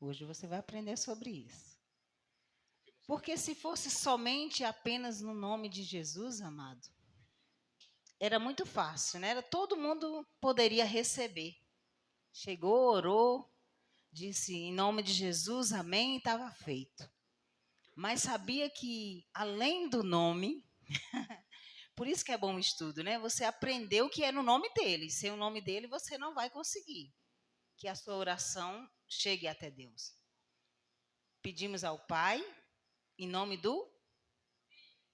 Hoje você vai aprender sobre isso. Porque se fosse somente apenas no nome de Jesus, amado, era muito fácil, né? Todo mundo poderia receber. Chegou, orou, disse em nome de Jesus, amém, e estava feito. Mas sabia que além do nome, por isso que é bom o estudo, né? Você aprendeu o que é no nome dele. Sem o nome dele você não vai conseguir que a sua oração chegue até Deus. Pedimos ao Pai em nome do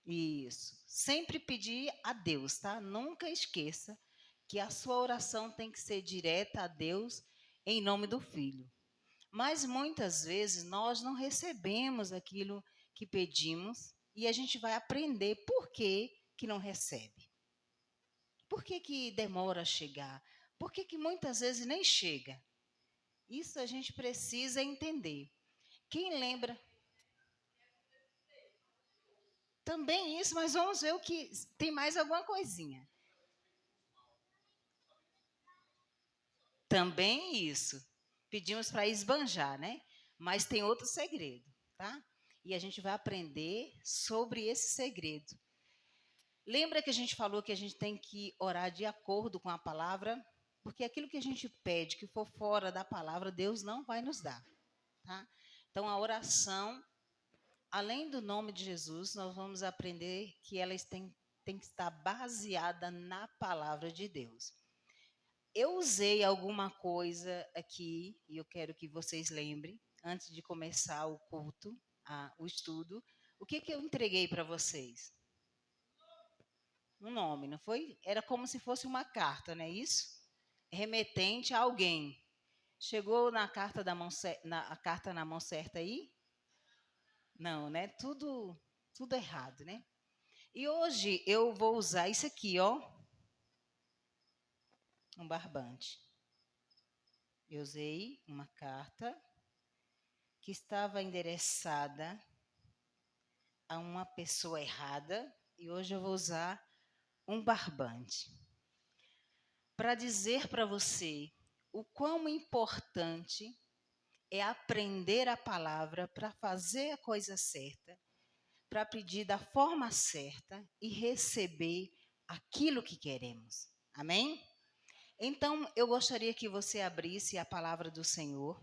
Isso. Sempre pedir a Deus, tá? Nunca esqueça que a sua oração tem que ser direta a Deus em nome do Filho. Mas muitas vezes nós não recebemos aquilo que pedimos e a gente vai aprender por que não recebe. Por que demora a chegar? Por que muitas vezes nem chega? Isso a gente precisa entender. Quem lembra? Também isso, mas vamos ver o que tem mais alguma coisinha. Também isso. Pedimos para esbanjar, né? Mas tem outro segredo, tá? E a gente vai aprender sobre esse segredo. Lembra que a gente falou que a gente tem que orar de acordo com a palavra? Porque aquilo que a gente pede que for fora da palavra, Deus não vai nos dar, tá? Então a oração, além do nome de Jesus, nós vamos aprender que ela tem que estar baseada na palavra de Deus. Eu usei alguma coisa aqui, e eu quero que vocês lembrem, antes de começar o culto, o estudo, o que eu entreguei para vocês? Um nome, não foi? Era como se fosse uma carta, não é isso? Remetente a alguém. Chegou na carta a carta na mão certa aí? Não, né? Tudo errado, né? E hoje eu vou usar isso aqui, ó. Um barbante. Eu usei uma carta que estava endereçada a uma pessoa errada e hoje eu vou usar um barbante para dizer para você o quão importante é aprender a palavra para fazer a coisa certa, para pedir da forma certa e receber aquilo que queremos. Amém? Então, eu gostaria que você abrisse a palavra do Senhor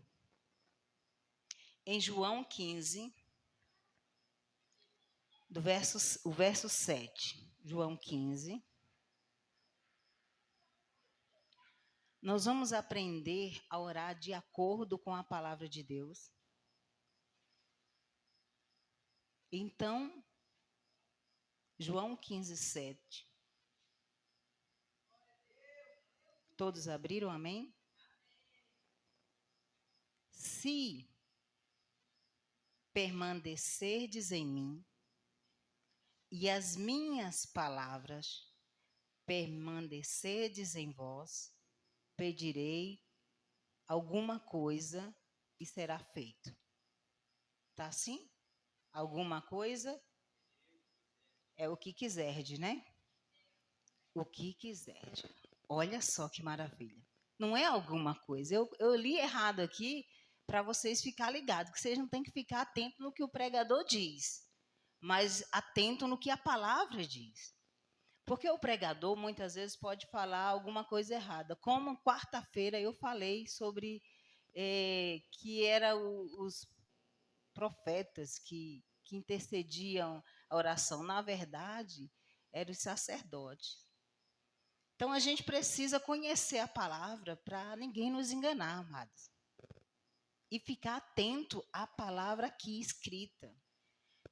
em João 15, o verso 7. João 15. Nós vamos aprender a orar de acordo com a palavra de Deus. Então, João 15, 7. Todos abriram, amém? Se permanecerdes em mim e as minhas palavras permanecerdes em vós, pedirei alguma coisa e será feito. Tá assim? Alguma coisa é o que quiserdes, né? O que quiserdes. Olha só que maravilha. Não é alguma coisa. Eu li errado aqui para vocês ficarem ligados, que vocês não têm que ficar atentos no que o pregador diz, mas atento no que a palavra diz. Porque o pregador muitas vezes pode falar alguma coisa errada. Como quarta-feira eu falei sobre que eram os profetas que intercediam a oração. Na verdade, eram os sacerdotes. Então a gente precisa conhecer a palavra para ninguém nos enganar, amados. E ficar atento à palavra aqui escrita.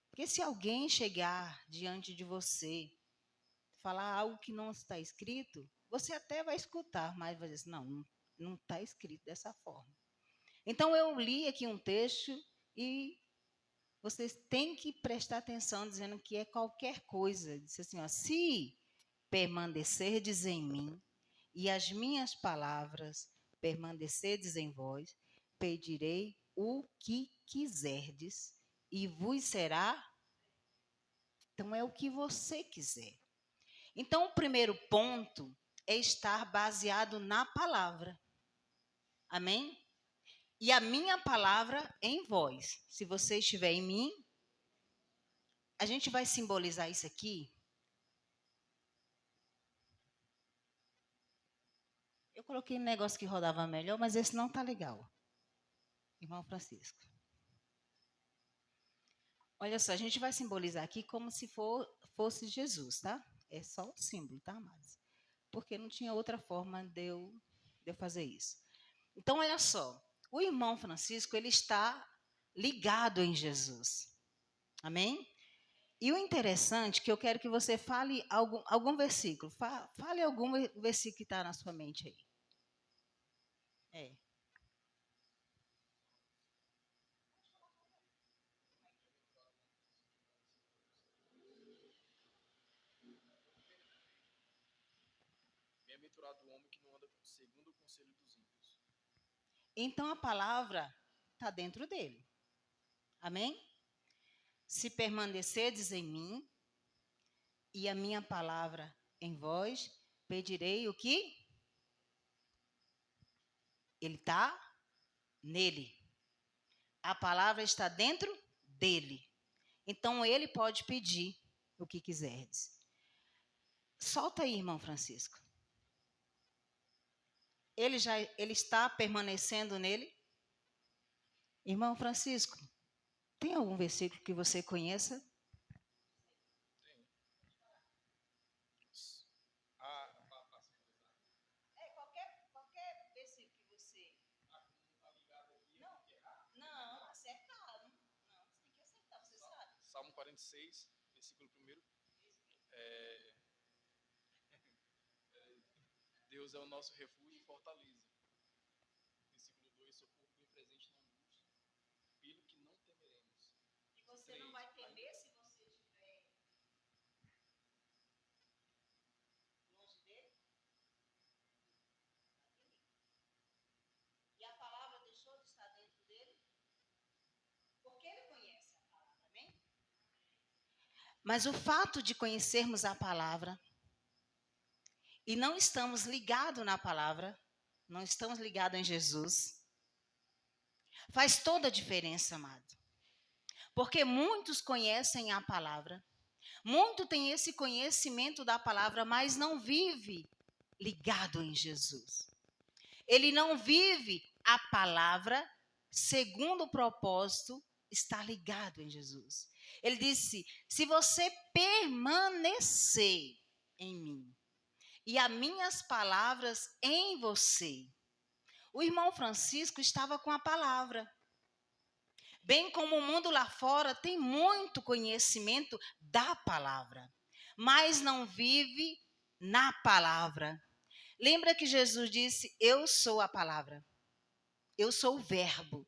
Porque se alguém chegar diante de você, falar algo que não está escrito, você até vai escutar, mas vai dizer, não está escrito dessa forma. Então eu li aqui um texto e vocês têm que prestar atenção dizendo que é qualquer coisa. Diz assim, ó, se permanecerdes em mim e as minhas palavras permanecerdes em vós, pedirei o que quiserdes e vos será. Então é o que você quiser. Então o primeiro ponto é estar baseado na palavra. Amém? e a minha palavra em vós. Se você estiver em mim, a gente vai simbolizar isso aqui. Eu coloquei um negócio que rodava melhor, mas esse não tá legal. Irmão Francisco. Olha só, a gente vai simbolizar aqui como se fosse Jesus, tá? É só um símbolo, tá, amados? Porque não tinha outra forma de eu fazer isso. Então, olha só. O irmão Francisco, ele está ligado em Jesus. Amém? E o interessante é que eu quero que você fale algum versículo. Fale algum versículo que está na sua mente aí. É. Bem-aventurado o homem que não anda segundo o conselho dos ímpios. Então a palavra está dentro dele. Amém? Se permanecerdes em mim e a minha palavra em vós, pedirei o que? Ele está nele. A palavra está dentro dele. Então ele pode pedir o que quiserdes. Solta aí, irmão Francisco. Ele está permanecendo nele? Irmão Francisco, tem algum versículo que você conheça? Tem. Ah, Qualquer versículo que você. Não, acertar. Não, você tem que acertar, você sabe. Salmo 46, versículo 1. É, Deus é o nosso refúgio e fortaleza. Versículo 2, socorro bem presente na angústia, pelo que não temeremos. E você não vai temer se você estiver longe dele? E a palavra deixou de estar dentro dele? Porque ele conhece a palavra, amém? Mas o fato de conhecermos a palavra e não estamos ligados na palavra, não estamos ligados em Jesus, faz toda a diferença, amado. Porque muitos conhecem a palavra, muitos têm esse conhecimento da palavra, mas não vive ligado em Jesus. Ele não vive a palavra segundo o propósito, está ligado em Jesus. Ele disse: se você permanecer em mim e as minhas palavras em você. O irmão Francisco estava com a palavra. Bem como o mundo lá fora tem muito conhecimento da palavra, mas não vive na palavra. Lembra que Jesus disse: eu sou a palavra, eu sou o verbo.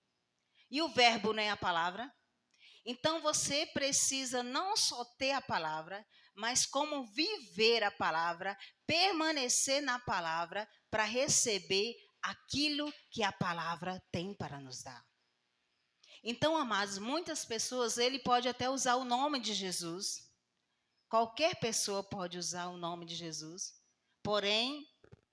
E o verbo não é a palavra? Então você precisa não só ter a palavra, mas como viver a palavra, permanecer na palavra para receber aquilo que a palavra tem para nos dar. Então, amados, muitas pessoas, ele pode até usar o nome de Jesus. Qualquer pessoa pode usar o nome de Jesus. Porém,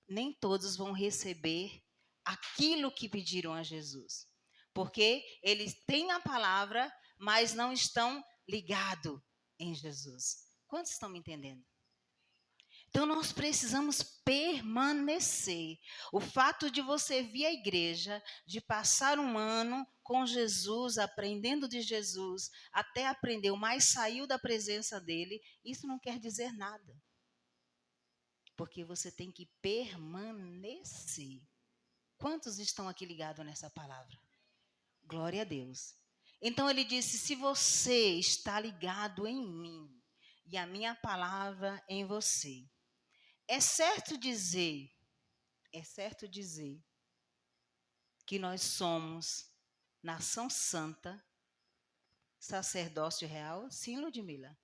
nem todos vão receber aquilo que pediram a Jesus. Porque eles têm a palavra, mas não estão ligados em Jesus. Quantos estão me entendendo? Então nós precisamos permanecer. O fato de você vir à igreja, de passar um ano com Jesus, aprendendo de Jesus, até aprendeu, mas saiu da presença dele, isso não quer dizer nada. Porque você tem que permanecer. Quantos estão aqui ligados nessa palavra? Glória a Deus. Então ele disse: se você está ligado em mim e a minha palavra em você, é certo dizer que nós somos nação santa, sacerdócio real, sim, Ludmila?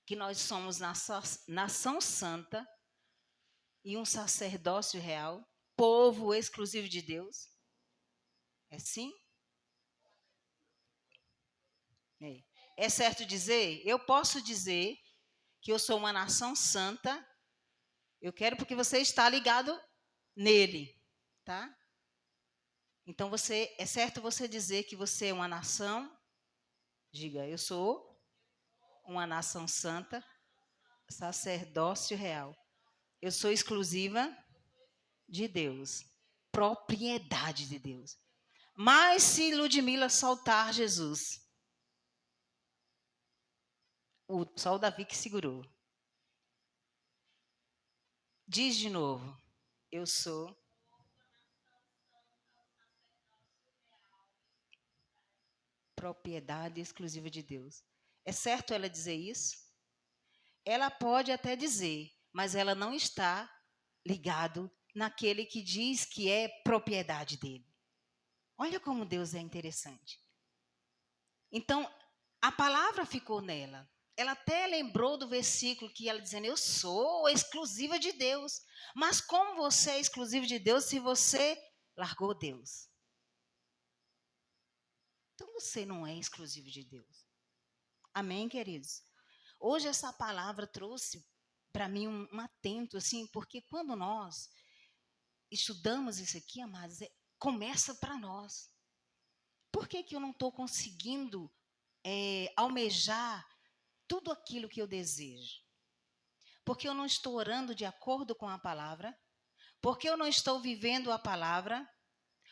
Que nós somos nação santa e um sacerdócio real, povo exclusivo de Deus? É sim? É. É certo dizer? Eu posso dizer que eu sou uma nação santa. Eu quero porque você está ligado nele, tá? Então, é certo você dizer que você é uma nação? Diga, eu sou uma nação santa, sacerdócio real. Eu sou exclusiva de Deus, propriedade de Deus. Mas se Ludmila soltar Jesus, só o Davi que segurou. Diz de novo, eu sou propriedade exclusiva de Deus. É certo ela dizer isso? Ela pode até dizer, mas ela não está ligado naquele que diz que é propriedade dele. Olha como Deus é interessante. Então, a palavra ficou nela. Ela até lembrou do versículo que ela dizendo, eu sou exclusiva de Deus. Mas como você é exclusivo de Deus se você largou Deus? Então você não é exclusivo de Deus. Amém, queridos? Hoje essa palavra trouxe para mim um atento, assim, porque quando nós estudamos isso aqui, amados, começa para nós. Por que eu não estou conseguindo almejar tudo aquilo que eu desejo? Porque eu não estou orando de acordo com a palavra? Porque eu não estou vivendo a palavra?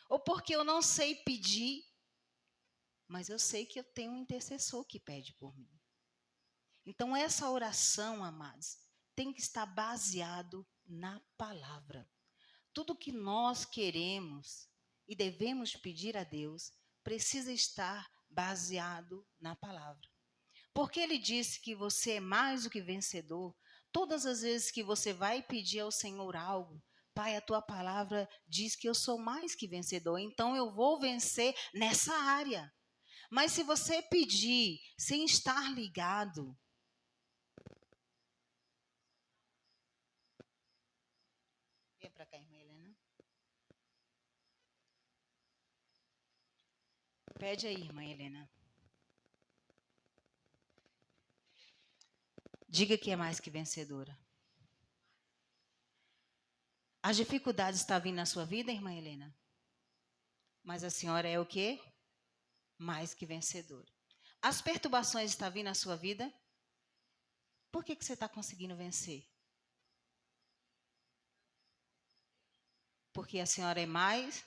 Ou porque eu não sei pedir? Mas eu sei que eu tenho um intercessor que pede por mim. Então essa oração, amados, tem que estar baseado na palavra. Tudo que nós queremos e devemos pedir a Deus precisa estar baseado na palavra. Porque ele disse que você é mais do que vencedor. Todas as vezes que você vai pedir ao Senhor algo, Pai, a tua palavra diz que eu sou mais que vencedor, então eu vou vencer nessa área. Mas se você pedir sem estar ligado, vem para cá, irmã Helena. Pede aí, irmã Helena. Diga que é mais que vencedora. As dificuldades estão vindo na sua vida, irmã Helena? Mas a senhora é o quê? Mais que vencedora. As perturbações estão vindo na sua vida? Por que você está conseguindo vencer? Porque a senhora é mais?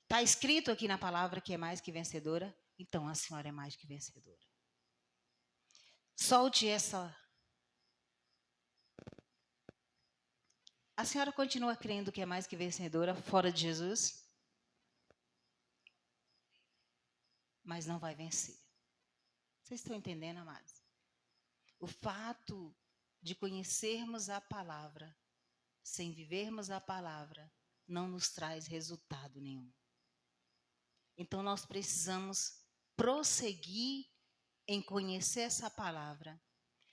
Está escrito aqui na palavra que é mais que vencedora? Então a senhora é mais que vencedora. Solte essa. A senhora continua crendo que é mais que vencedora fora de Jesus? Mas não vai vencer. Vocês estão entendendo, amados? O fato de conhecermos a palavra, sem vivermos a palavra, não nos traz resultado nenhum. Então nós precisamos prosseguir em conhecer essa palavra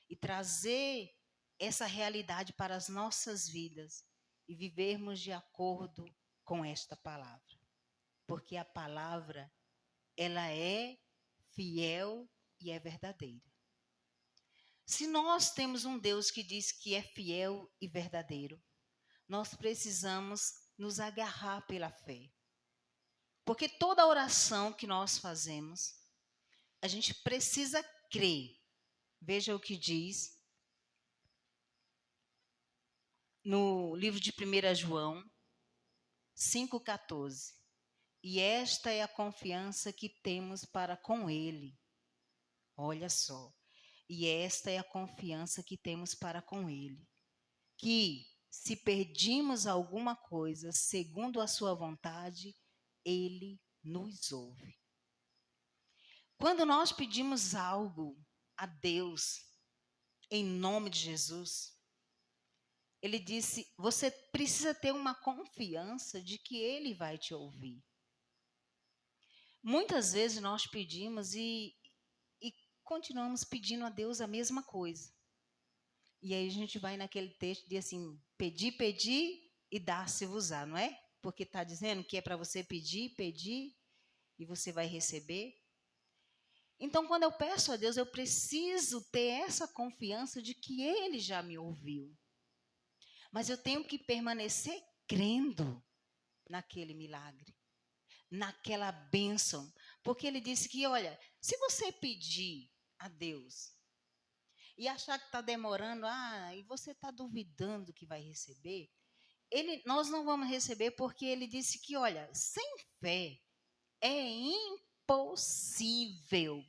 e trazer essa realidade para as nossas vidas e vivermos de acordo com esta palavra. Porque a palavra, ela é fiel e é verdadeira. Se nós temos um Deus que diz que é fiel e verdadeiro, nós precisamos nos agarrar pela fé. Porque toda oração que nós fazemos, a gente precisa crer. Veja o que diz no livro de 1 João 5,14. E esta é a confiança que temos para com Ele. Olha só. E esta é a confiança que temos para com Ele. Que, se pedimos alguma coisa segundo a sua vontade, Ele nos ouve. Quando nós pedimos algo a Deus, em nome de Jesus, Ele disse, você precisa ter uma confiança de que Ele vai te ouvir. Muitas vezes nós pedimos e continuamos pedindo a Deus a mesma coisa. E aí a gente vai naquele texto de assim, pedir e dar-se-vos-á, não é? Porque está dizendo que é para você pedir e você vai receber. Então, quando eu peço a Deus, eu preciso ter essa confiança de que Ele já me ouviu. Mas eu tenho que permanecer crendo naquele milagre, naquela bênção. Porque ele disse que, olha, se você pedir a Deus e achar que está demorando, e você está duvidando que vai receber, nós não vamos receber, porque ele disse que, olha, sem fé é impossível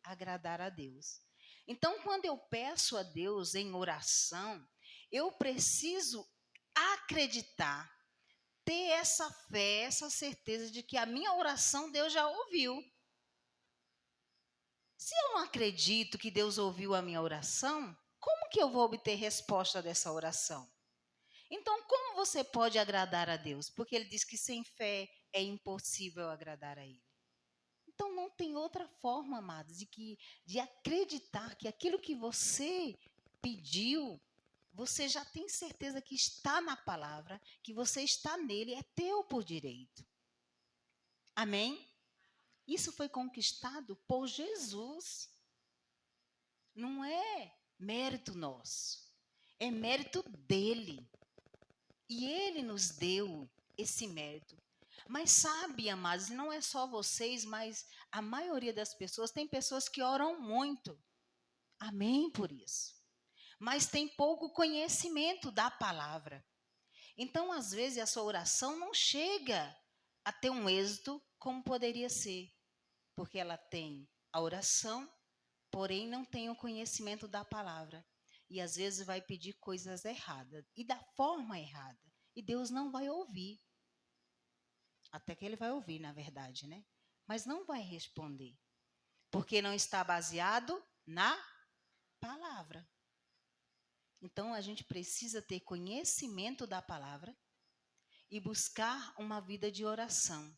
agradar a Deus. Então, quando eu peço a Deus em oração, eu preciso acreditar, ter essa fé, essa certeza de que a minha oração Deus já ouviu. Se eu não acredito que Deus ouviu a minha oração, como que eu vou obter resposta dessa oração? Então, como você pode agradar a Deus? Porque ele diz que sem fé é impossível agradar a Ele. Então, não tem outra forma, amados, de acreditar que aquilo que você pediu, você já tem certeza que está na palavra, que você está nele, é teu por direito. Amém? Isso foi conquistado por Jesus. Não é mérito nosso, é mérito dele. E ele nos deu esse mérito. Mas sabe, amados, não é só vocês, mas a maioria das pessoas, tem pessoas que oram muito. Amém por isso. Mas tem pouco conhecimento da palavra. Então, às vezes, a sua oração não chega a ter um êxito como poderia ser. Porque ela tem a oração, porém não tem o conhecimento da palavra. E às vezes vai pedir coisas erradas e da forma errada. E Deus não vai ouvir. Até que ele vai ouvir, na verdade, né? Mas não vai responder. Porque não está baseado na palavra. Então a gente precisa ter conhecimento da palavra e buscar uma vida de oração.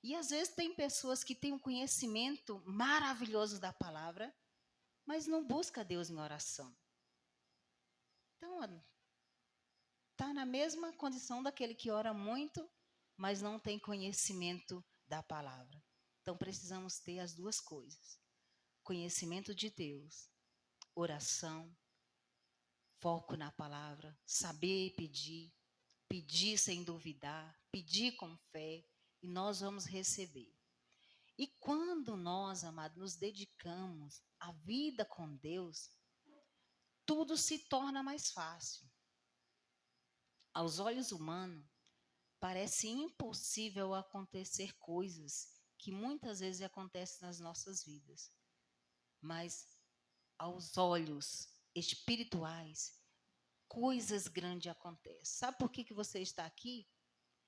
E às vezes tem pessoas que têm um conhecimento maravilhoso da palavra, mas não busca Deus em oração. Então, está na mesma condição daquele que ora muito, mas não tem conhecimento da palavra. Então, precisamos ter as duas coisas. Conhecimento de Deus, oração, foco na palavra, saber pedir, pedir sem duvidar, pedir com fé, e nós vamos receber. E quando nós, amados, nos dedicamos à vida com Deus, tudo se torna mais fácil. Aos olhos humanos, parece impossível acontecer coisas que muitas vezes acontecem nas nossas vidas. Mas aos olhos espirituais, coisas grandes acontecem. Sabe por que você está aqui?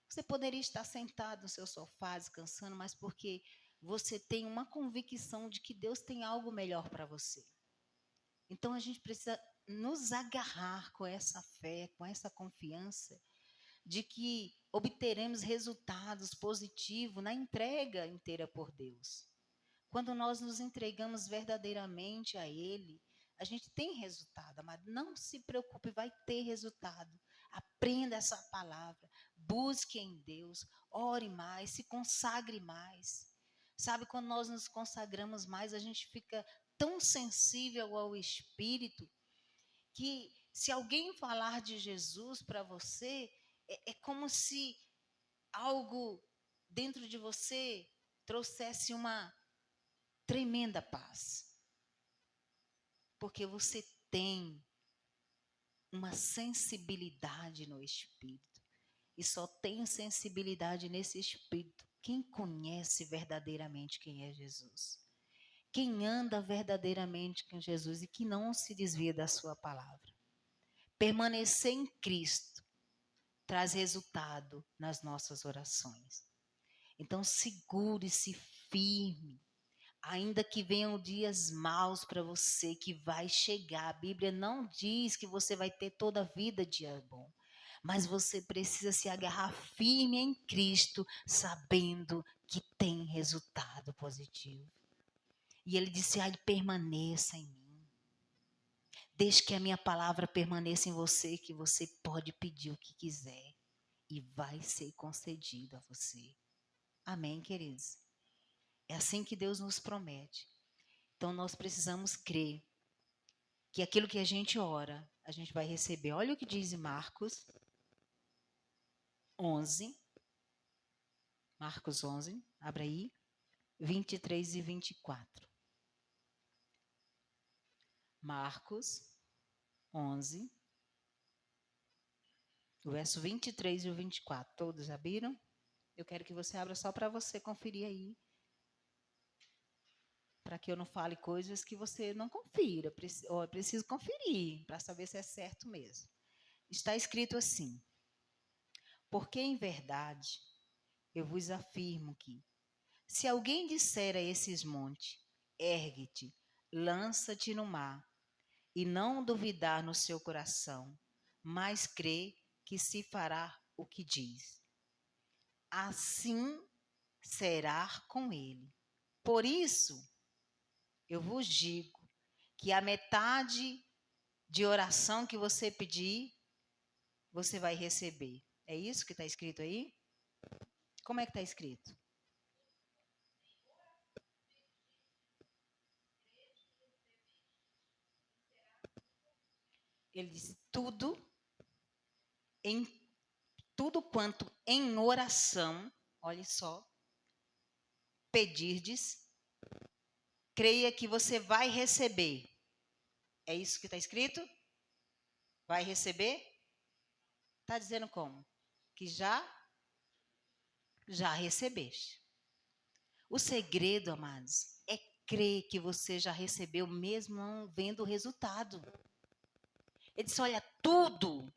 Você poderia estar sentado no seu sofá descansando, mas porque você tem uma convicção de que Deus tem algo melhor para você. Então a gente precisa nos agarrar com essa fé, com essa confiança de que obteremos resultados positivos na entrega inteira por Deus. Quando nós nos entregamos verdadeiramente a Ele, a gente tem resultado, mas não se preocupe, vai ter resultado. Aprenda essa palavra, busque em Deus, ore mais, se consagre mais. Sabe, quando nós nos consagramos mais, a gente fica tão sensível ao Espírito, que se alguém falar de Jesus para você, é como se algo dentro de você trouxesse uma tremenda paz. Porque você tem uma sensibilidade no Espírito. E só tem sensibilidade nesse Espírito quem conhece verdadeiramente quem é Jesus. Quem anda verdadeiramente com Jesus e que não se desvia da sua palavra. Permanecer em Cristo traz resultado nas nossas orações. Então segure-se firme. Ainda que venham dias maus para você, que vai chegar. A Bíblia não diz que você vai ter toda a vida dia bom. Mas você precisa se agarrar firme em Cristo, sabendo que tem resultado positivo. E ele disse, permaneça em mim. Deixe que a minha palavra permaneça em você, que você pode pedir o que quiser. E vai ser concedido a você. Amém, queridos? É assim que Deus nos promete. Então, nós precisamos crer que aquilo que a gente ora, a gente vai receber. Olha o que diz Marcos 11. Marcos 11, abre aí. 23 e 24. Marcos 11, o verso 23 e o 24. Todos abriram? Eu quero que você abra só para você conferir aí. Para que eu não fale coisas que você não confira. Eu preciso conferir para saber se é certo mesmo. Está escrito assim: porque em verdade eu vos afirmo que, se alguém disser a esses montes, ergue-te, lança-te no mar, e não duvidar no seu coração, mas crê que se fará o que diz, assim será com ele. Por isso, eu vos digo que a metade de oração que você pedir, você vai receber. É isso que está escrito aí? Como é que está escrito? Ele diz tudo quanto em oração, olha só, pedirdes, creia que você vai receber. É isso que está escrito? Vai receber? Está dizendo como? Que já recebeste. O segredo, amados, é crer que você já recebeu, mesmo não vendo o resultado. Ele disse, olha, tudo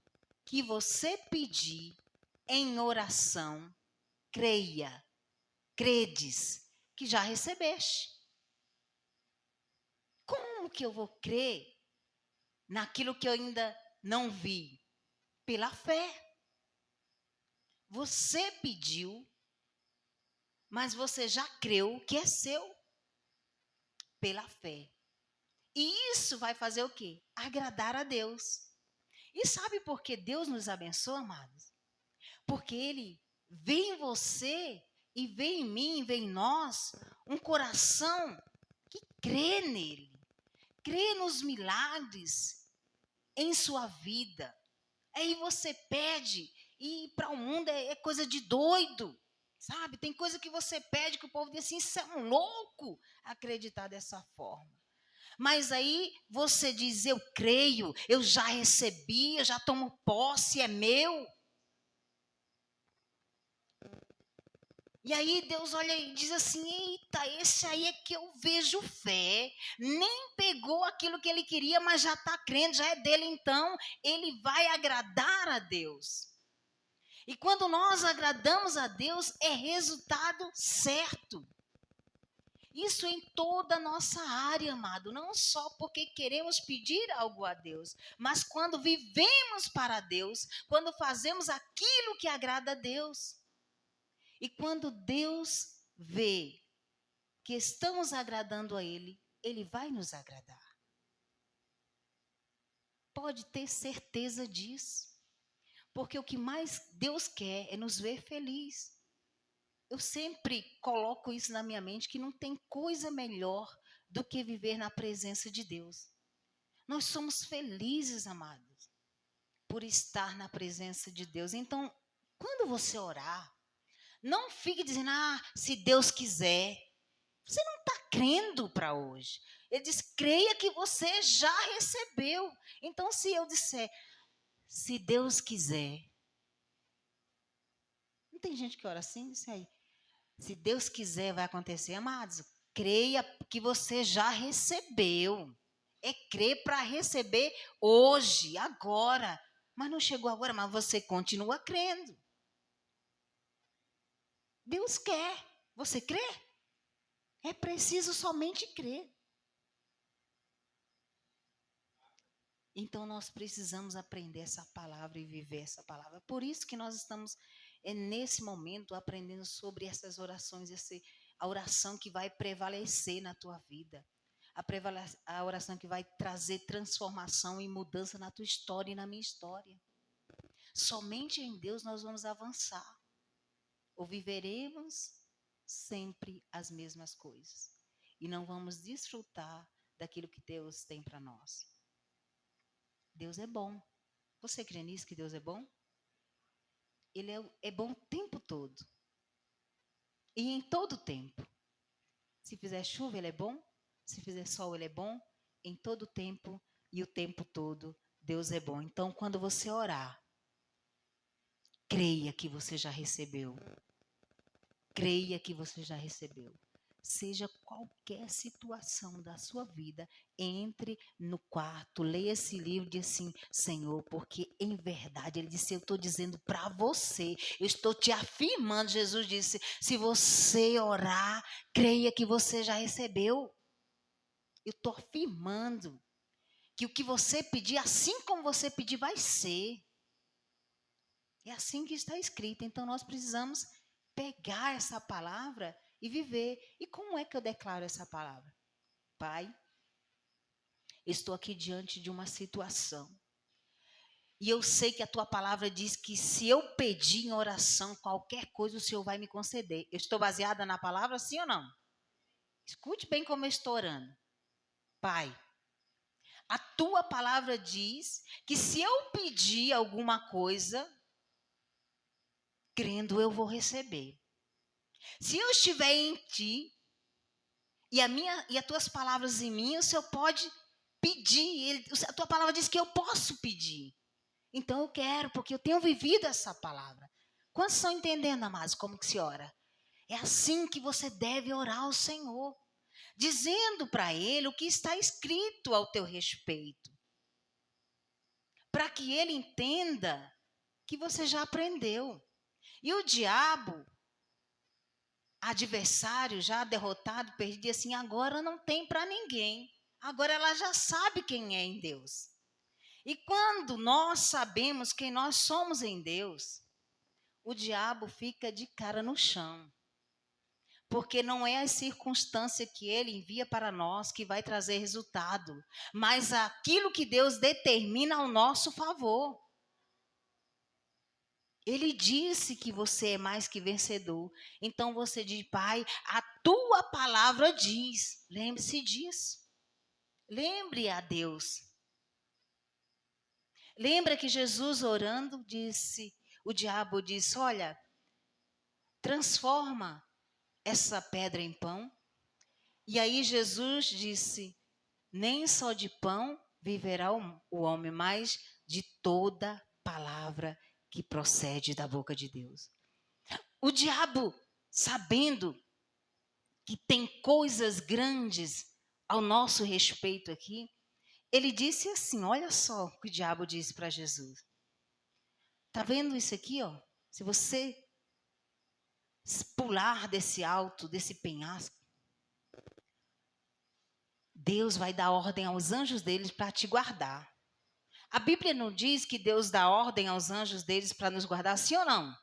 que você pedir em oração, credes que já recebeste. Como que eu vou crer naquilo que eu ainda não vi? Pela fé. Você pediu, mas você já creu que é seu. Pela fé. E isso vai fazer o quê? Agradar a Deus. E sabe por que Deus nos abençoa, amados? Porque Ele vê em você e vê em mim, vê em nós, um coração que crê nele. Crê nos milagres em sua vida. Aí você pede e para o mundo é coisa de doido. Sabe? Tem coisa que você pede que o povo diz assim, isso é um louco acreditar dessa forma. Mas aí você diz, eu creio, eu já recebi, eu já tomo posse, é meu. E aí Deus olha e diz assim, eita, esse aí é que eu vejo fé. Nem pegou aquilo que ele queria, mas já está crendo, já é dele, então ele vai agradar a Deus. E quando nós agradamos a Deus, é resultado certo. Isso em toda a nossa área, amado. Não só porque queremos pedir algo a Deus, mas quando vivemos para Deus, quando fazemos aquilo que agrada a Deus. E quando Deus vê que estamos agradando a Ele, Ele vai nos agradar. Pode ter certeza disso. Porque o que mais Deus quer é nos ver felizes. Eu sempre coloco isso na minha mente, que não tem coisa melhor do que viver na presença de Deus. Nós somos felizes, amados, por estar na presença de Deus. Então, quando você orar, não fique dizendo, se Deus quiser. Você não está crendo para hoje. Ele diz, creia que você já recebeu. Então, se eu disser, se Deus quiser. Não tem gente que ora assim? Isso aí. Se Deus quiser, vai acontecer. Amados, creia que você já recebeu. É crer para receber hoje, agora. Mas não chegou agora, mas você continua crendo. Deus quer. Você crê? É preciso somente crer. Então, nós precisamos aprender essa palavra e viver essa palavra. Por isso que nós estamos, nesse momento, aprendendo sobre essas orações, a oração que vai prevalecer na tua vida. A oração que vai trazer transformação e mudança na tua história e na minha história. Somente em Deus nós vamos avançar. Ou viveremos sempre as mesmas coisas. E não vamos desfrutar daquilo que Deus tem para nós. Deus é bom. Você crê nisso que Deus é bom? ele é bom o tempo todo. E em todo tempo. Se fizer chuva, ele é bom. Se fizer sol, ele é bom. Em todo tempo e o tempo todo, Deus é bom. Então, quando você orar, creia que você já recebeu. Creia que você já recebeu. Seja qualquer situação da sua vida, entre no quarto, leia esse livro e diz assim, Senhor, porque em verdade, ele disse, eu estou dizendo para você, eu estou te afirmando, Jesus disse, se você orar, creia que você já recebeu. Eu estou afirmando que o que você pedir, assim como você pedir, vai ser. É assim que está escrito. Então, nós precisamos pegar essa palavra e viver. E como é que eu declaro essa palavra? Pai, estou aqui diante de uma situação. E eu sei que a tua palavra diz que se eu pedir em oração qualquer coisa, o Senhor vai me conceder. Eu estou baseada na palavra, sim ou não? Escute bem como eu estou orando. Pai, a tua palavra diz que se eu pedir alguma coisa, crendo eu vou receber. Se eu estiver em ti, e as tuas palavras em mim, o Senhor pode pedir. A tua palavra diz que eu posso pedir. Então eu quero, porque eu tenho vivido essa palavra. Quantos estão entendendo, amados, como que se ora? É assim que você deve orar ao Senhor, dizendo para Ele o que está escrito ao teu respeito, para que Ele entenda que você já aprendeu. E o diabo, adversário já derrotado, perdido, assim, agora não tem para ninguém. Agora ela já sabe quem é em Deus. E quando nós sabemos quem nós somos em Deus, o diabo fica de cara no chão. Porque não é a circunstância que ele envia para nós que vai trazer resultado, mas aquilo que Deus determina ao nosso favor. Ele disse que você é mais que vencedor. Então você diz, Pai, a tua palavra diz. Lembre-se disso. Lembre a Deus. Lembra que Jesus orando disse, o diabo disse, olha, transforma essa pedra em pão. E aí Jesus disse, nem só de pão viverá o homem, mas de toda palavra que procede da boca de Deus. O diabo, sabendo que tem coisas grandes ao nosso respeito aqui, ele disse assim, olha só o que o diabo disse para Jesus. Tá vendo isso aqui, ó? Se você pular desse alto, desse penhasco, Deus vai dar ordem aos anjos deles para te guardar. A Bíblia não diz que Deus dá ordem aos anjos deles para nos guardar, sim ou não?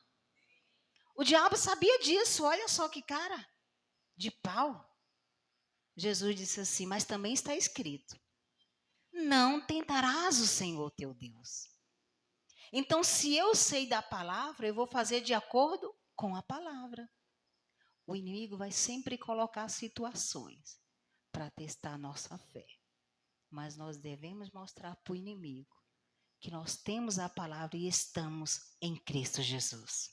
O diabo sabia disso, olha só que cara de pau. Jesus disse assim, mas também está escrito, não tentarás o Senhor teu Deus. Então, se eu sei da palavra, eu vou fazer de acordo com a palavra. O inimigo vai sempre colocar situações para testar a nossa fé. Mas nós devemos mostrar para o inimigo que nós temos a palavra e estamos em Cristo Jesus.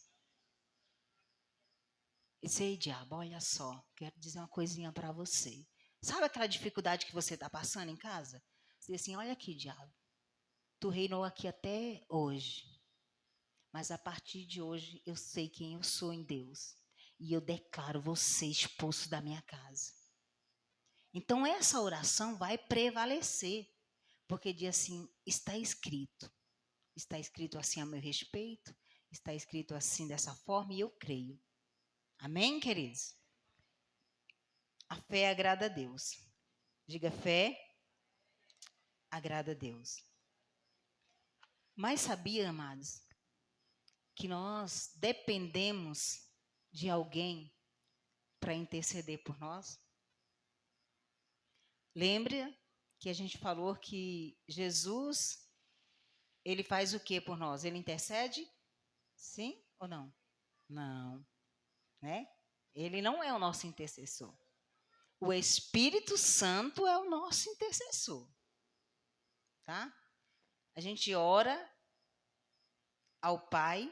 E sei, diabo, olha só, quero dizer uma coisinha para você. Sabe aquela dificuldade que você está passando em casa? Você diz assim, olha aqui, diabo, tu reinou aqui até hoje. Mas a partir de hoje eu sei quem eu sou em Deus. E eu declaro você expulso da minha casa. Então essa oração vai prevalecer. Porque diz assim, está escrito assim a meu respeito, está escrito assim dessa forma e eu creio. Amém, queridos? A fé agrada a Deus. Diga fé, agrada a Deus. Mas sabia, amados, que nós dependemos de alguém para interceder por nós? Lembra que a gente falou que Jesus, ele faz o que por nós? Ele intercede? Sim ou não? Não, né? Ele não é o nosso intercessor. O Espírito Santo é o nosso intercessor. Tá? A gente ora ao Pai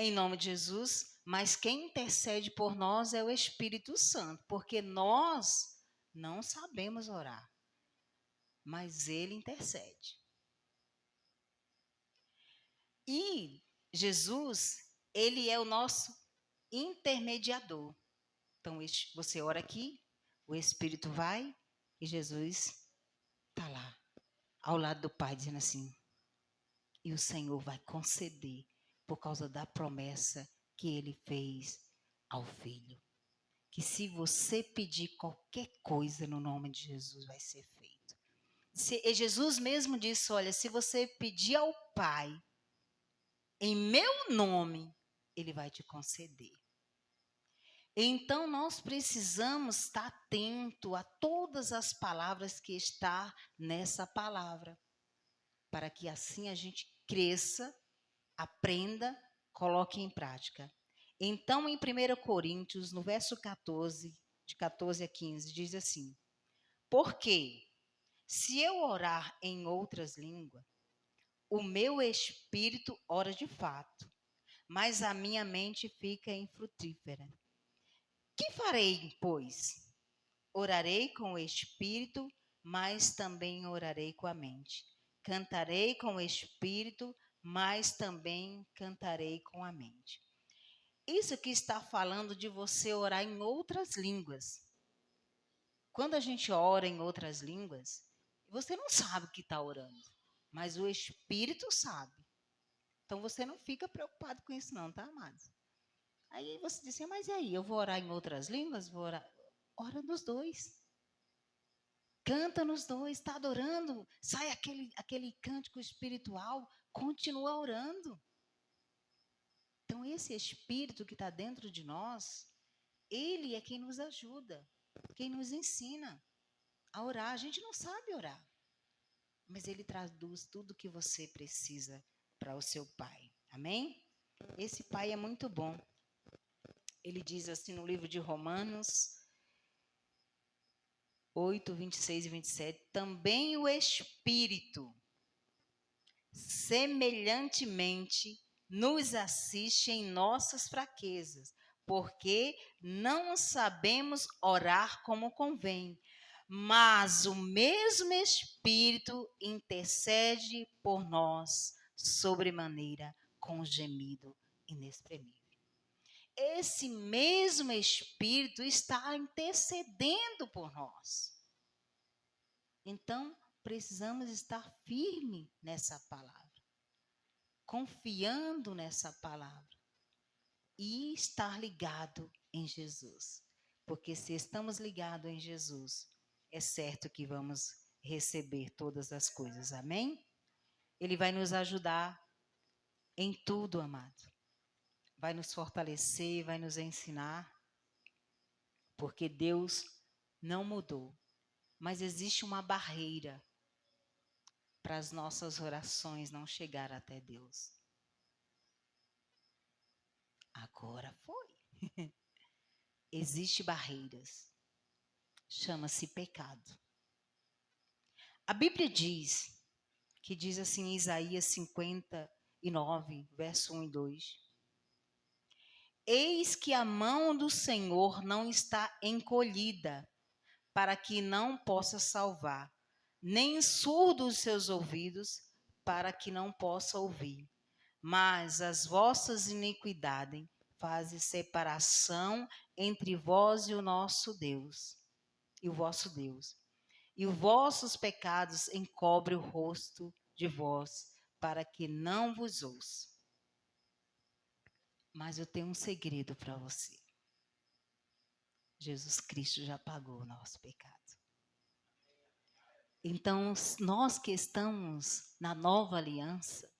em nome de Jesus, mas quem intercede por nós é o Espírito Santo, porque nós não sabemos orar, mas ele intercede. E Jesus, ele é o nosso intermediador. Então, você ora aqui, o Espírito vai e Jesus está lá, ao lado do Pai, dizendo assim, e o Senhor vai conceder por causa da promessa que ele fez ao Filho. Que se você pedir qualquer coisa no nome de Jesus, vai ser feito. Jesus mesmo disse, olha, se você pedir ao Pai, em meu nome, ele vai te conceder. Então, nós precisamos estar atento a todas as palavras que está nessa palavra, para que assim a gente cresça, aprenda, coloque em prática. Então, em 1 Coríntios, no verso 14, de 14 a 15, diz assim, porque se eu orar em outras línguas, o meu espírito ora de fato, mas a minha mente fica infrutífera. Que farei, pois? Orarei com o espírito, mas também orarei com a mente. Cantarei com o espírito, mas também cantarei com a mente. Isso que está falando de você orar em outras línguas. Quando a gente ora em outras línguas, você não sabe o que está orando, mas o Espírito sabe. Então você não fica preocupado com isso, não, tá, amados? Aí você diz assim, mas e aí? Eu vou orar em outras línguas? Vou orar. Ora nos dois. Canta nos dois, está adorando. Sai aquele cântico espiritual, continua orando. Então, esse Espírito que está dentro de nós, ele é quem nos ajuda, quem nos ensina a orar. A gente não sabe orar, mas ele traduz tudo o que você precisa para o seu Pai. Amém? Esse Pai é muito bom. Ele diz assim no livro de Romanos 8, 26 e 27, também o Espírito, semelhantemente, nos assiste em nossas fraquezas, porque não sabemos orar como convém, mas o mesmo Espírito intercede por nós sobremaneira com gemido inexprimível. Esse mesmo Espírito está intercedendo por nós. Então, precisamos estar firme nessa palavra, confiando nessa palavra e estar ligado em Jesus. Porque se estamos ligados em Jesus, é certo que vamos receber todas as coisas. Amém? Ele vai nos ajudar em tudo, amado. Vai nos fortalecer, vai nos ensinar. Porque Deus não mudou. Mas existe uma barreira para as nossas orações não chegar até Deus. Agora foi. Existem barreiras. Chama-se pecado. A Bíblia diz assim em Isaías 59, verso 1 e 2. Eis que a mão do Senhor não está encolhida, para que não possa salvar, nem surdos os seus ouvidos, para que não possa ouvir. Mas as vossas iniquidades fazem separação entre vós e o nosso Deus, e o vosso Deus. E os vossos pecados encobrem o rosto de vós, para que não vos ouça. Mas eu tenho um segredo para você. Jesus Cristo já pagou o nosso pecado. Então, nós que estamos na nova aliança,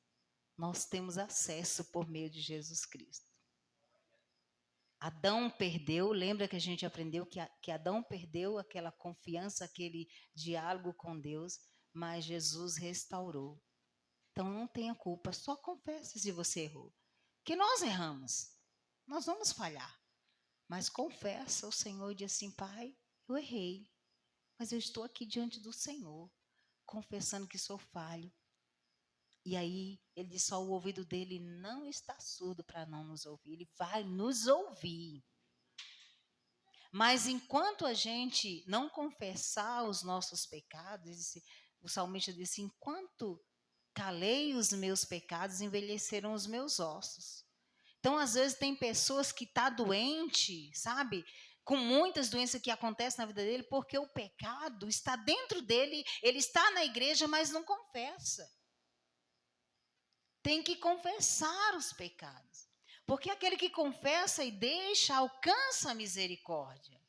nós temos acesso por meio de Jesus Cristo. Adão perdeu, lembra que a gente aprendeu que Adão perdeu aquela confiança, aquele diálogo com Deus, mas Jesus restaurou. Então não tenha culpa, só confesse se você errou. Que nós erramos, nós vamos falhar. Mas confessa ao Senhor e diz assim, Pai, eu errei, mas eu estou aqui diante do Senhor, confessando que sou falho. E aí, ele diz só, o ouvido dele não está surdo para não nos ouvir. Ele vai nos ouvir. Mas enquanto a gente não confessar os nossos pecados, o salmista disse, enquanto calei os meus pecados, envelheceram os meus ossos. Então, às vezes, tem pessoas que estão doentes, sabe? Com muitas doenças que acontecem na vida dele, porque o pecado está dentro dele, ele está na igreja, mas não confessa. Tem que confessar os pecados. Porque aquele que confessa e deixa, alcança a misericórdia.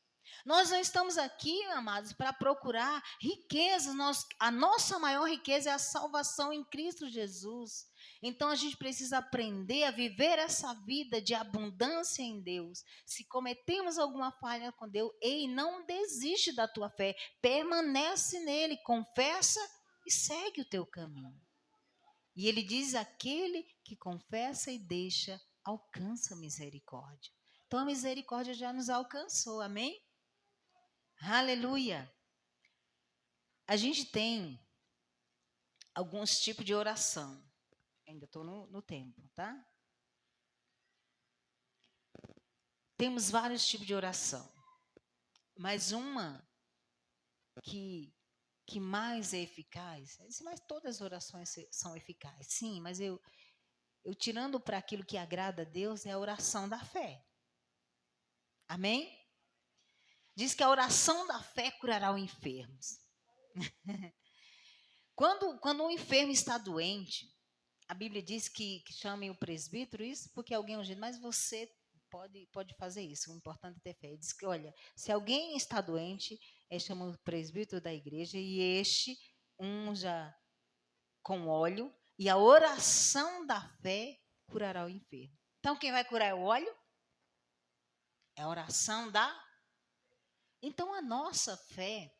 Nós não estamos aqui, amados, para procurar riquezas. A nossa maior riqueza é a salvação em Cristo Jesus. Então a gente precisa aprender a viver essa vida de abundância em Deus. Se cometemos alguma falha com Deus, ei, não desiste da tua fé. Permanece nele, confessa e segue o teu caminho. E ele diz, aquele que confessa e deixa, alcança a misericórdia. Então a misericórdia já nos alcançou, amém? Aleluia! A gente tem alguns tipos de oração. Ainda estou no tempo, tá? Temos vários tipos de oração. Mas uma que mais é eficaz, mas todas as orações são eficazes, sim, mas eu tirando para aquilo que agrada a Deus, é a oração da fé. Amém? Diz que a oração da fé curará os enfermos. Quando um enfermo está doente, a Bíblia diz que chamem o presbítero, isso porque alguém ungido, mas você pode fazer isso, o importante é ter fé. Diz que, olha, se alguém está doente, chama o presbítero da igreja e este unja com óleo, e a oração da fé curará o enfermo. Então, quem vai curar é o óleo? É a oração da... Então, a nossa fé,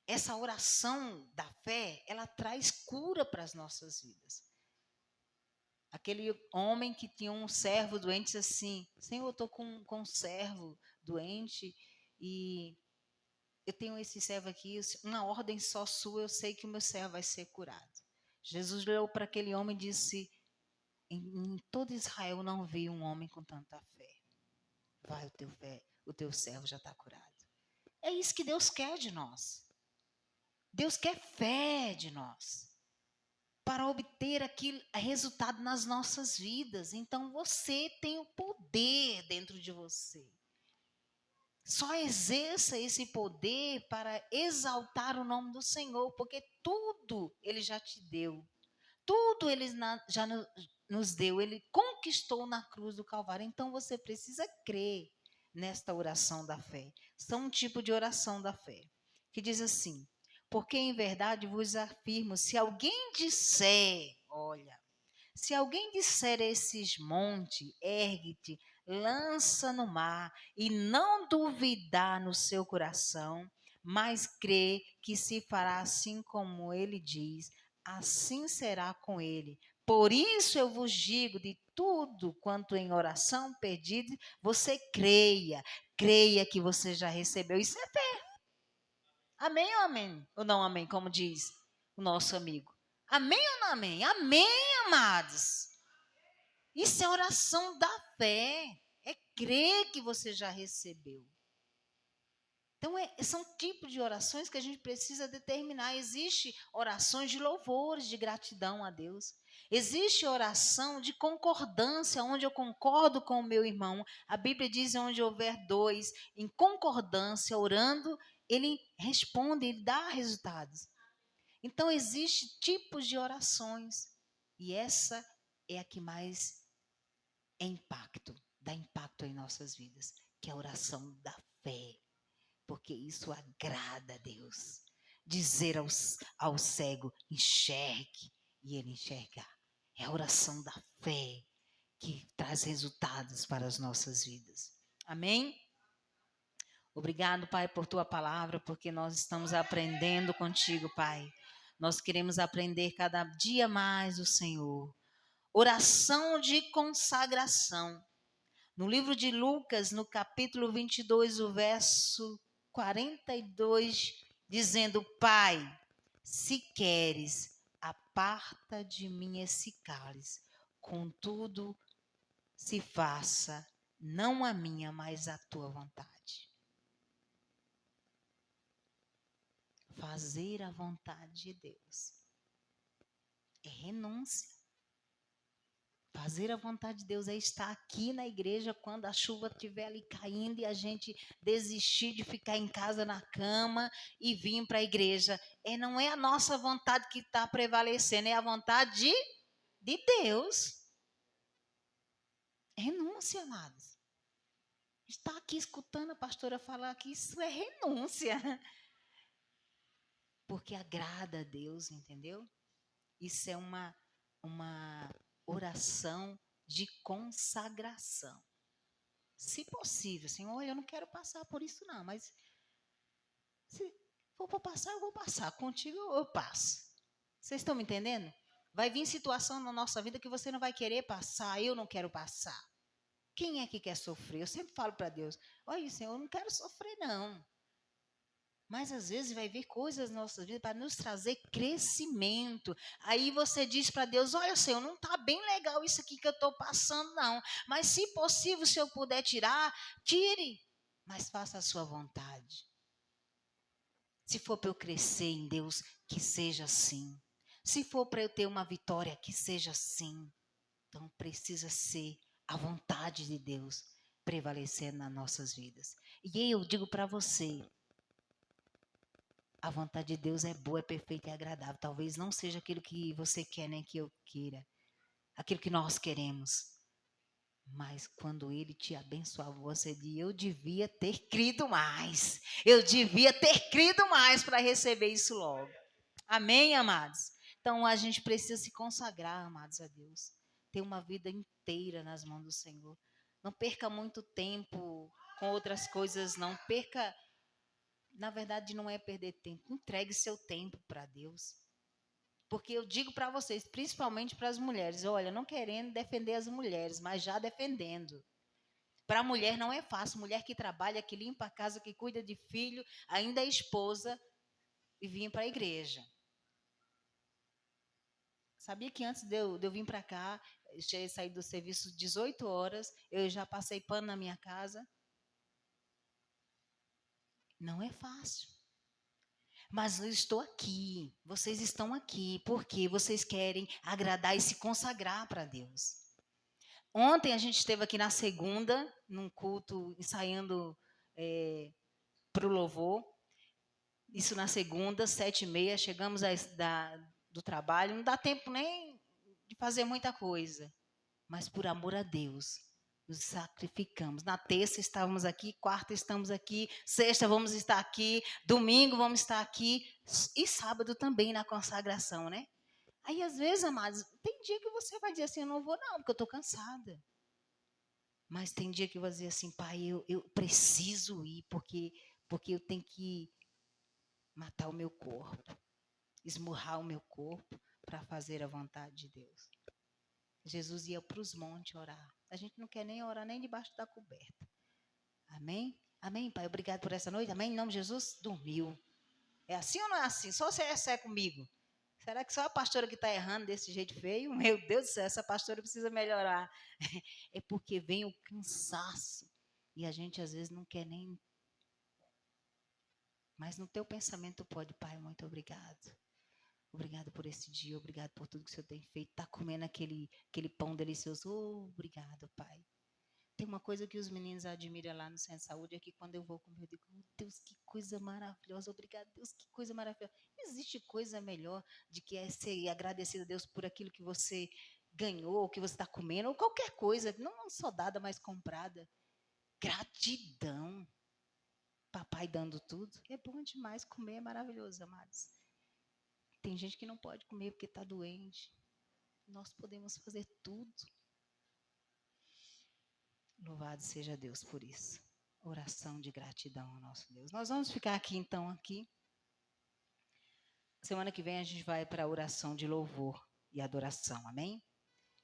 essa oração da fé, ela traz cura para as nossas vidas. Aquele homem que tinha um servo doente disse assim, Senhor, eu estou com um servo doente e eu tenho esse servo aqui, uma ordem só sua, eu sei que o meu servo vai ser curado. Jesus olhou para aquele homem e disse, em todo Israel não vi um homem com tanta fé. Vai, o teu servo já está curado. É isso que Deus quer de nós. Deus quer fé de nós, para obter aquele resultado nas nossas vidas. Então, você tem o poder dentro de você. Só exerça esse poder para exaltar o nome do Senhor, porque tudo Ele já te deu. Tudo Ele já nos deu. Ele conquistou na cruz do Calvário. Então, você precisa crer nesta oração da fé. São um tipo de oração da fé, que diz assim, porque em verdade vos afirmo, se alguém disser, olha, se alguém disser a esses montes, ergue-te, lança no mar, e não duvidar no seu coração, mas crê que se fará assim como ele diz, assim será com ele. Por isso eu vos digo, de tudo quanto em oração pedido, você creia que você já recebeu. Isso é fé. Amém ou amém? Ou não amém, como diz o nosso amigo. Amém ou não amém? Amém, amados. Isso é oração da fé. É crer que você já recebeu. Então, são tipos de orações que a gente precisa determinar. Existe orações de louvores, de gratidão a Deus. Existe oração de concordância, onde eu concordo com o meu irmão. A Bíblia diz, onde houver dois em concordância, orando, ele responde, ele dá resultados. Então, existem tipos de orações. E essa é a que mais dá impacto em nossas vidas, que é a oração da fé. Porque isso agrada a Deus. Dizer ao cego, enxergue, e ele enxergar. É a oração da fé que traz resultados para as nossas vidas. Amém? Obrigado, Pai, por tua palavra, porque nós estamos aprendendo contigo, Pai. Nós queremos aprender cada dia mais o Senhor. Oração de consagração. No livro de Lucas, no capítulo 22, o verso 42, dizendo, Pai, se queres, aparta de mim esse cálice, contudo, se faça não a minha, mas a tua vontade. Fazer a vontade de Deus é renúncia. Fazer a vontade de Deus é estar aqui na igreja quando a chuva estiver ali caindo e a gente desistir de ficar em casa na cama e vir para a igreja. Não é a nossa vontade que está prevalecendo, é a vontade de Deus. Renúncia, amados. Estar aqui escutando a pastora falar que isso é renúncia. Porque agrada a Deus, entendeu? Isso é uma oração de consagração. Se possível, Senhor, eu não quero passar por isso não, mas se for para passar, eu vou passar. Contigo eu passo. Vocês estão me entendendo? Vai vir situação na nossa vida que você não vai querer passar, eu não quero passar. Quem é que quer sofrer? Eu sempre falo para Deus, olha, Senhor, eu não quero sofrer não. Mas às vezes vai vir coisas na nossa vida para nos trazer crescimento. Aí você diz para Deus, olha Senhor, não está bem legal isso aqui que eu estou passando não. Mas se possível, se eu puder tirar, tire. Mas faça a sua vontade. Se for para eu crescer em Deus, que seja assim. Se for para eu ter uma vitória, que seja assim. Então precisa ser a vontade de Deus prevalecendo nas nossas vidas. E eu digo para você, a vontade de Deus é boa, é perfeita e agradável. Talvez não seja aquilo que você quer, nem que eu queira. Aquilo que nós queremos. Mas quando Ele te abençoar, você diz, eu devia ter crido mais. Eu devia ter crido mais para receber isso logo. Amém, amados? Então a gente precisa se consagrar, amados, a Deus. Ter uma vida inteira nas mãos do Senhor. Não perca muito tempo com outras coisas, não perca. Na verdade, não é perder tempo. Entregue seu tempo para Deus. Porque eu digo para vocês, principalmente para as mulheres, olha, não querendo defender as mulheres, mas já defendendo. Para a mulher não é fácil. Mulher que trabalha, que limpa a casa, que cuida de filho, ainda é esposa e vir para a igreja. Sabia que antes de eu vir para cá, eu tinha saído do serviço 18 horas, eu já passei pano na minha casa. Não é fácil. Mas eu estou aqui, vocês estão aqui, porque vocês querem agradar e se consagrar para Deus. Ontem a gente esteve aqui na segunda, num culto, ensaiando para o louvor. Isso na segunda, 7h30, chegamos do trabalho, não dá tempo nem de fazer muita coisa. Mas por amor a Deus, nos sacrificamos. Na terça estávamos aqui, quarta estamos aqui, sexta vamos estar aqui, domingo vamos estar aqui e sábado também na consagração, né? Aí às vezes, amados, tem dia que você vai dizer assim, eu não vou não, porque eu estou cansada. Mas tem dia que você vai dizer assim, pai, eu preciso ir, porque eu tenho que matar o meu corpo, esmurrar o meu corpo para fazer a vontade de Deus. Jesus ia para os montes orar. A gente não quer nem orar nem debaixo da coberta. Amém? Amém, Pai? Obrigado por essa noite. Amém? Em nome de Jesus, dormiu. É assim ou não é assim? Só você é comigo. Será que só a pastora que está errando desse jeito feio? Meu Deus do céu, essa pastora precisa melhorar. É porque vem o cansaço. E a gente às vezes não quer nem... Mas no teu pensamento pode, Pai, muito obrigado. Obrigado por esse dia, obrigado por tudo que o Senhor tem feito. Está comendo aquele pão delicioso. Obrigado, Pai. Tem uma coisa que os meninos admiram lá no Centro de Saúde, é que quando eu vou comer, eu digo, meu Deus, que coisa maravilhosa. Obrigado, Deus, que coisa maravilhosa. Não existe coisa melhor de que ser agradecido a Deus por aquilo que você ganhou, ou que você está comendo, ou qualquer coisa, não só dada, mas comprada. Gratidão. Papai dando tudo. É bom demais comer, é maravilhoso, amados. Tem gente que não pode comer porque está doente. Nós podemos fazer tudo. Louvado seja Deus por isso. Oração de gratidão ao nosso Deus. Nós vamos ficar aqui então aqui. Semana que vem a gente vai para a oração de louvor e adoração. Amém?